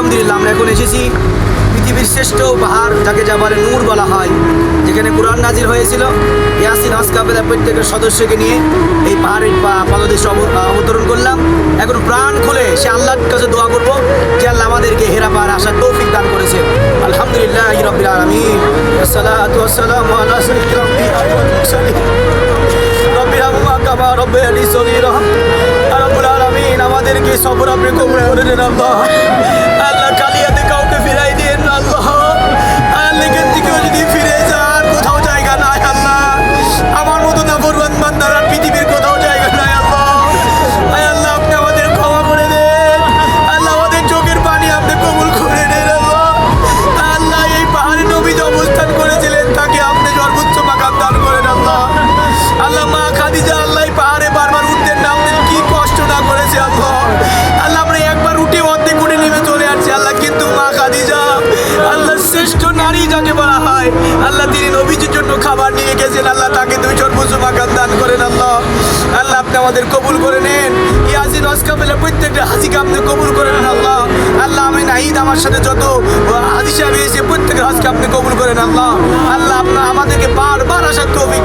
আলহামদুলিল্লাহ আমরা এখন এসেছি পৃথিবীর শ্রেষ্ঠ পাহাড়, যাকে জাবালে নূর বলা হয়, যেখানে কুরআন নাজিল হয়েছিল। ইয়াসিন হজ কাফেলা প্রত্যেকের সদস্যকে নিয়ে এই পাহাড়ের পাদদেশে অবতরণ করলাম। এখন প্রাণ খুলে সে আল্লাহর কাছে দোয়া করবো যে আল্লাহ আমাদেরকে হেরা পাহাড় আসার তৌফিক দান করেছেন। আলহামদুলিল্লাহ রাব্বিল আলামিন, ওয়াসসালাতু ওয়াসসালামু আলা সাইয়্যিদিল মুরসালিন রব্বিরহামহুমা কামা রাব্বায়ানি সগীরা। রব্বুল আলামিন আমাদেরকে সবর আপনি কবুল করে নেন আল্লাহ। আল্লাহ কালিয়াতে কাউকে ফিরাই দিয়েন না আল্লাহ। আল্লাহ এখান থেকেও যদি ফিরে যান কোথাও জায়গা নাই আল্লাহ। আমার মতো নাফরমান বান্দার আর পৃথিবীর কোথাও জায়গা নাই আল্লাহ। আল্লাহ আপনি আমাদের ক্ষমা করে দেন আল্লাহ। আমাদের চোখের পানি আপনি কবুল করে নেন আল্লাহ। আল্লাহ এই পাহাড়ে নবী যে অবস্থান করেছিলেন তাকে আপনি সর্বোচ্চ মাকাম দান করেন আল্লাহ। আল্লাহ মা খাদিজা আল্লাহ এই পাহাড়ে বারবার উঠতেন না, আমাদের কি কষ্ট না করেছে আল্লাহ। আল্লাহ আমরা একবার উঠে অর্ধেক উঠে নেমে চলে আসছি আল্লাহ, কিন্তু মা খাদিজা আল্লাহ শ্রেষ্ঠ নারী যাকে বলা হয় আল্লাহ, তিনি নবীজির জন্য খাবার নিয়ে গেছেন আল্লাহ, তাকে তুমি সর্বোচ্চ মাকাম দান করেন আল্লাহ। আল্লাহ আপনি আমাদের কবুল করে নেন। ইয়াসিন হজ কাফেলা প্রত্যেকটা হাজিকে আপনি কবুল করে নেন আল্লাহ। আল্লাহ আমি নাহিদ আমার সাথে যত হাজি সাহেব এসে প্রত্যেকের হজকে আপনি কবুল করেন আল্লাহ। আল্লাহ আপনার আমাদেরকে বারবার আসার তৌফিক